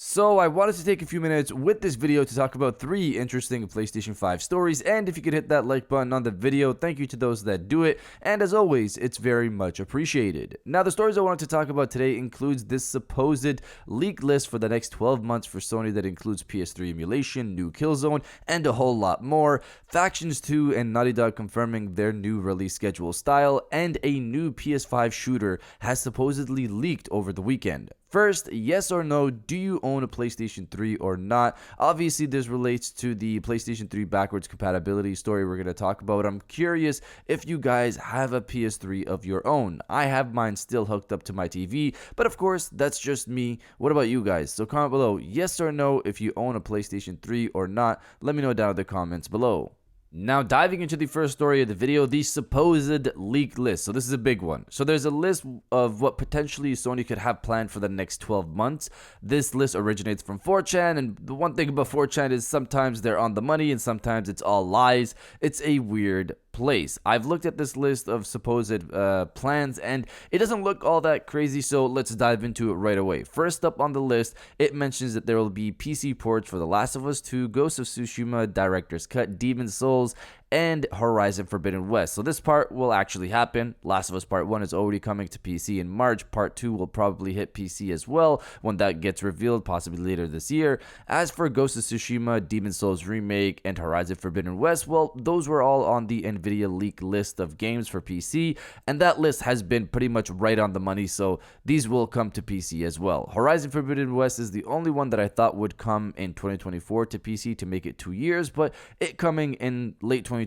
So I wanted to take a few minutes with this video to talk about 3 interesting PlayStation 5 stories, and if you could hit that like button on the video, thank you to those that do it, and as always, it's very much appreciated. Now the stories I wanted to talk about today includes this supposed leak list for the next 12 months for Sony that includes PS3 emulation, new Killzone, and a whole lot more, Factions 2 and Naughty Dog confirming their new release schedule style, and a new PS5 shooter has supposedly leaked over the weekend. First, yes or no, do you own a PlayStation 3 or not? Obviously, this relates to the PlayStation 3 backwards compatibility story we're going to talk about. I'm curious if you guys have a PS3 of your own. I have mine still hooked up to my TV, but of course, that's just me. What about you guys? So comment below, yes or no, if you own a PlayStation 3 or not. Let me know down in the comments below. Now diving into the first story of the video, the supposed leak list. So this is a big one. So there's a list of what potentially Sony could have planned for the next 12 months. This list originates from 4chan, and the one thing about 4chan is sometimes they're on the money and sometimes it's all lies. It's a weird place. I've looked at this list of supposed plans and it doesn't look all that crazy, so let's dive into it right away. First up on the list, it mentions that there will be PC ports for The Last of Us 2, Ghost of Tsushima, Director's Cut, Demon's Souls, and Horizon Forbidden West. So this part will actually happen. Last of Us Part 1 is already coming to PC in March. Part 2 will probably hit PC as well when that gets revealed, possibly later this year. As for Ghost of Tsushima, Demon's Souls Remake, and Horizon Forbidden West, well, those were all on the Nvidia leak list of games for PC, and that list has been pretty much right on the money, so these will come to PC as well. Horizon Forbidden West is the only one that I thought would come in 2024 to PC to make it 2 years, but it coming in late 2023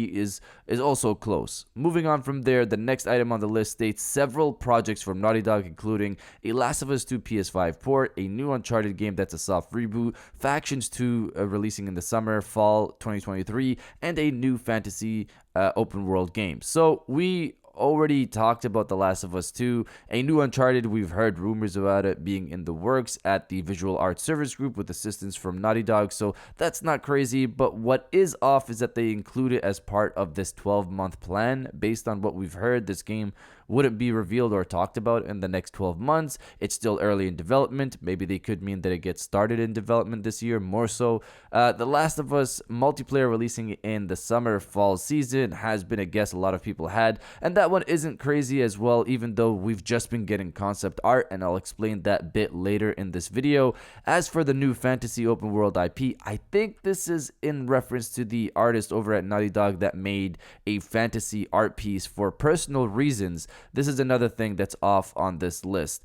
is also close. Moving on from there, the next item on the list states several projects from Naughty Dog, including a Last of Us 2 PS5 port, a new Uncharted game that's a soft reboot, Factions 2 releasing in the summer, fall 2023, and a new fantasy open world game. So we already talked about The Last of Us 2, a new Uncharted. We've heard rumors about it being in the works at the Visual Arts Service Group with assistance from Naughty Dog, so that's not crazy, but what is off is that they include it as part of this 12-month plan. Based on what we've heard, this game wouldn't be revealed or talked about in the next 12 months. It's still early in development. Maybe they could mean that it gets started in development this year, more so. The Last of Us multiplayer releasing in the summer fall season has been a guess a lot of people had, and that one isn't crazy as well, even though we've just been getting concept art, and I'll explain that bit later in this video. As for the new fantasy open world IP, I think this is in reference to the artist over at Naughty Dog that made a fantasy art piece for personal reasons. This is another thing that's off on this list.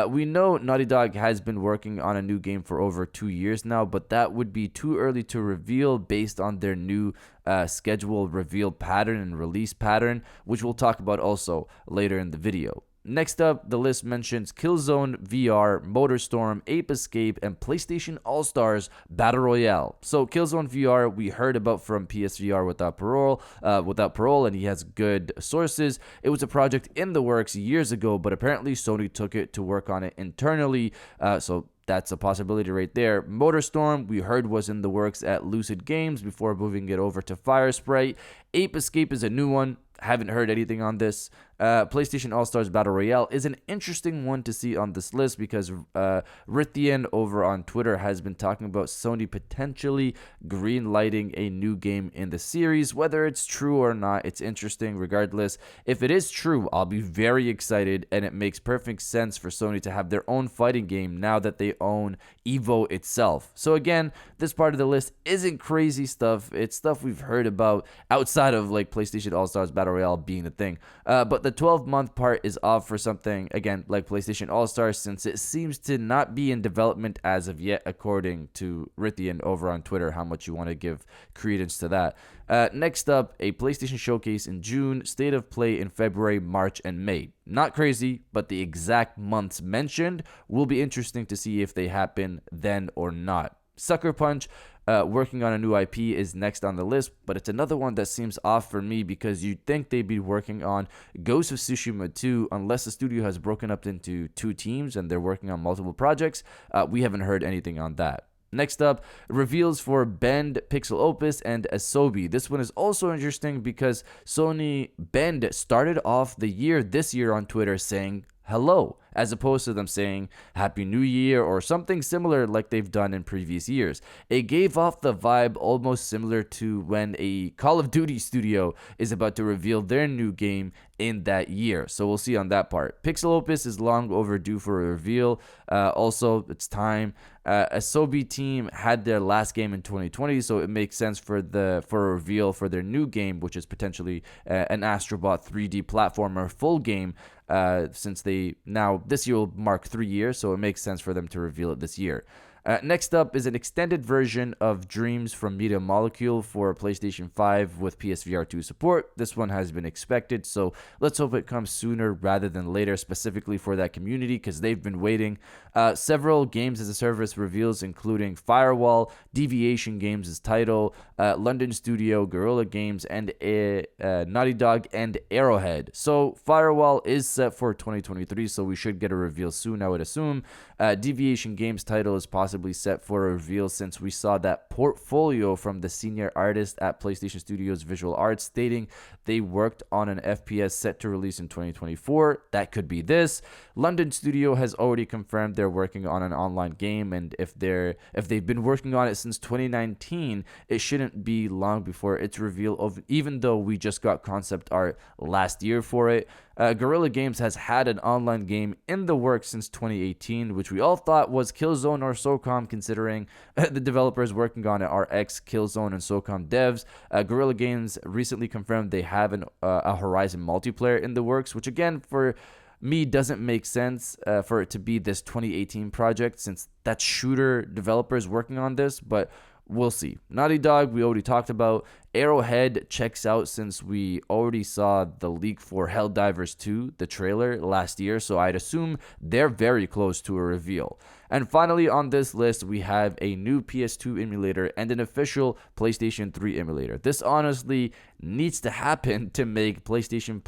We know Naughty Dog has been working on a new game for over 2 years now, but that would be too early to reveal based on their new schedule reveal pattern and release pattern, which we'll talk about also later in the video. Next up, the list mentions Killzone VR, MotorStorm, Ape Escape, and PlayStation All-Stars Battle Royale. So Killzone VR we heard about from PSVR without parole, and he has good sources. It was a project in the works years ago, but apparently Sony took it to work on it internally. So that's a possibility right there. MotorStorm, we heard, was in the works at Lucid Games before moving it over to Firespray. Ape Escape is a new one. Haven't heard anything on this. PlayStation All-Stars Battle Royale is an interesting one to see on this list because Rithian over on Twitter has been talking about Sony potentially green-lighting a new game in the series. Whether it's true or not, it's interesting regardless. If it is true, I'll be very excited, and it makes perfect sense for Sony to have their own fighting game now that they own Evo itself. So again, this part of the list isn't crazy stuff. It's stuff we've heard about outside of like PlayStation All-Stars Battle Royale being the thing. But the 12-month part is off for something, again, like PlayStation All-Stars, since it seems to not be in development as of yet, according to Rithian over on Twitter, how much you want to give credence to that. Next up, a PlayStation Showcase in June, State of Play in February, March, and May. Not crazy, but the exact months mentioned will be interesting to see if they happen then or not. Sucker Punch, working on a new IP, is next on the list, but it's another one that seems off for me because you'd think they'd be working on Ghost of Tsushima 2 unless the studio has broken up into 2 teams and they're working on multiple projects. We haven't heard anything on that. Next up, reveals for Bend, Pixel Opus, and Asobi. This one is also interesting because Sony Bend started off the year this year on Twitter saying hello. as opposed to them saying Happy New Year or something similar like they've done in previous years. It gave off the vibe almost similar to when a Call of Duty studio is about to reveal their new game in that year. So we'll see on that part. Pixel Opus is long overdue for a reveal. Also, it's time. Asobi team had their last game in 2020, so it makes sense for a reveal for their new game, which is potentially an Astrobot 3D platformer full game. Since this year will mark 3 years, so it makes sense for them to reveal it this year. Next up is an extended version of Dreams from Media Molecule for PlayStation 5 with PSVR 2 support. This one has been expected, so let's hope it comes sooner rather than later, specifically for that community, because they've been waiting. Several games as a service reveals, including Firewall, Deviation Games' title, London studio Guerrilla Games, and Naughty Dog and Arrowhead. So Firewall is set for 2023, so we should get a reveal soon, I would assume. Deviation Games' title is possibly set for a reveal since we saw that portfolio from the senior artist at PlayStation Studios Visual Arts stating they worked on an FPS set to release in 2024. That could be this. London studio has already confirmed they're working on an online game, and if they've been working on it since 2019, it shouldn't be long before its reveal, even though we just got concept art last year for it. Guerrilla Games has had an online game in the works since 2018, which we all thought was Killzone or SOCOM, considering the developers working on it are ex-Killzone and SOCOM devs. Guerrilla Games recently confirmed they have a Horizon multiplayer in the works, which again, for me, doesn't make sense for it to be this 2018 project, since that's shooter developers working on this, but we'll see. Naughty Dog, we already talked about. Arrowhead checks out since we already saw the leak for Helldivers 2, the trailer, last year, so I'd assume they're very close to a reveal. And finally on this list, we have a new PS2 emulator and an official PlayStation 3 emulator. This honestly needs to happen to make PlayStation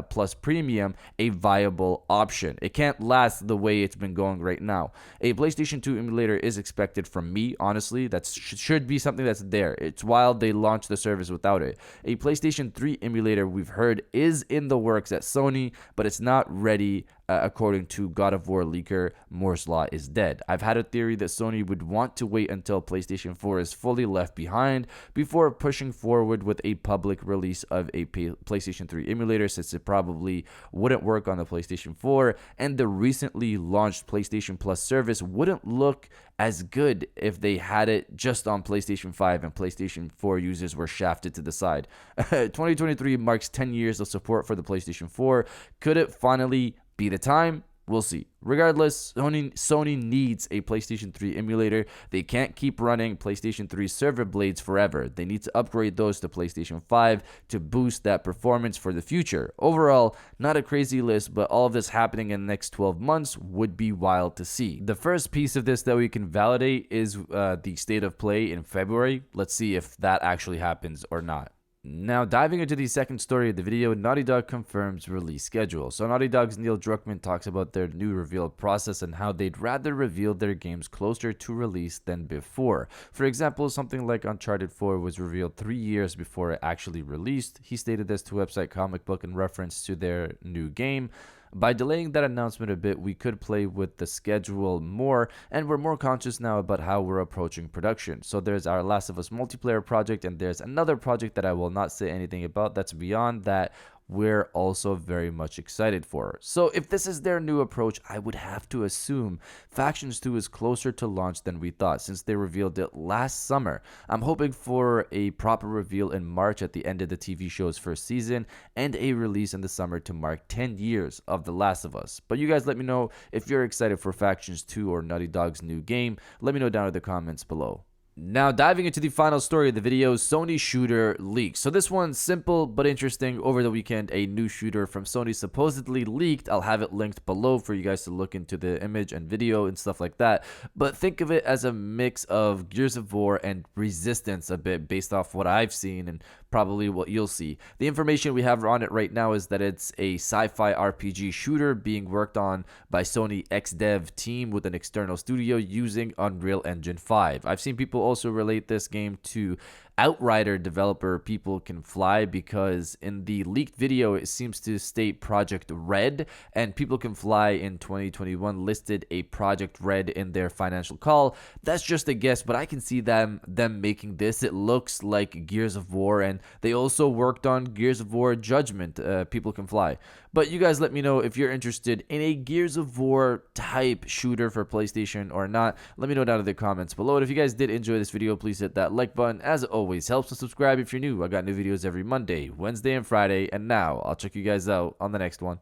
Plus Premium a viable option. It can't last the way it's been going right now. A PlayStation 2 emulator is expected from me, honestly. That should be something that's there. It's wild they launched the service without it. A PlayStation 3 emulator, we've heard, is in the works at Sony, but it's not ready. According to God of War leaker, Moore's Law is dead. I've had a theory that Sony would want to wait until PlayStation 4 is fully left behind before pushing forward with a public release of a PlayStation 3 emulator, since it probably wouldn't work on the PlayStation 4, and the recently launched PlayStation Plus service wouldn't look as good if they had it just on PlayStation 5 and PlayStation 4 users were shafted to the side. 2023 marks 10 years of support for the PlayStation 4. Could it finally be the time? We'll see. Regardless, Sony needs a PlayStation 3 emulator. They can't keep running PlayStation 3 server blades forever. They need to upgrade those to PlayStation 5 to boost that performance for the future. Overall, not a crazy list, but all of this happening in the next 12 months would be wild to see. The first piece of this that we can validate is the state of play in February. Let's see if that actually happens or not. Now, diving into the second story of the video, Naughty Dog confirms release schedule. So Naughty Dog's Neil Druckmann talks about their new reveal process and how they'd rather reveal their games closer to release than before. For example, something like Uncharted 4 was revealed 3 years before it actually released. He stated this to website Comic Book in reference to their new game. By delaying that announcement a bit, we could play with the schedule more, and we're more conscious now about how we're approaching production. So there's our Last of Us multiplayer project, and there's another project that I will not say anything about that's beyond that we're also very much excited for. So if this is their new approach, I would have to assume Factions 2 is closer to launch than we thought, since they revealed it last summer. I'm hoping for a proper reveal in March at the end of the TV show's first season, and a release in the summer to mark 10 years of The Last of Us. But you guys let me know if you're excited for Factions 2 or Naughty Dog's new game. Let me know down in the comments below. Now, diving into the final story of the video, Sony shooter leaks. So this one's simple but interesting. Over the weekend, a new shooter from Sony supposedly leaked. I'll have it linked below for you guys to look into the image and video and stuff like that. But think of it as a mix of Gears of War and Resistance a bit, based off what I've seen and probably what you'll see. The information we have on it right now is that it's a sci-fi RPG shooter being worked on by Sony ex-dev team with an external studio using Unreal Engine 5. I've seen people also relate this game to Outrider developer People Can Fly, because in the leaked video it seems to state Project Red, and People Can Fly in 2021 listed a Project Red in their financial call. That's just a guess, but I can see them making this. It looks like Gears of War, and they also worked on Gears of War Judgment, People Can Fly. But you guys let me know if you're interested in a Gears of War type shooter for PlayStation or not. Let me know down in the comments below. And if you guys did enjoy this video, please hit that like button. As always, helps to subscribe if you're new. I got new videos every Monday, Wednesday, and Friday. And now I'll check you guys out on the next one.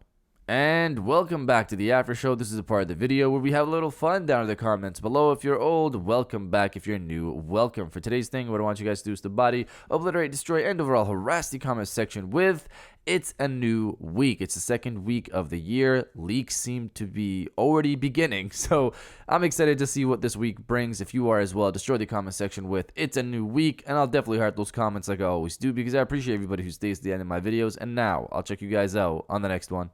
And welcome back to the after show. This is a part of the video where we have a little fun down in the comments below. If you're old, welcome back. If you're new, welcome. For today's thing, what I want you guys to do is to body, obliterate, destroy, and overall harass the comment section with "It's a new week." It's the second week of the year. Leaks seem to be already beginning, so I'm excited to see what this week brings. If you are as well, destroy the comment section with "It's a new week," and I'll definitely heart those comments like I always do, because I appreciate everybody who stays to the end of my videos. And now I'll check you guys out on the next one.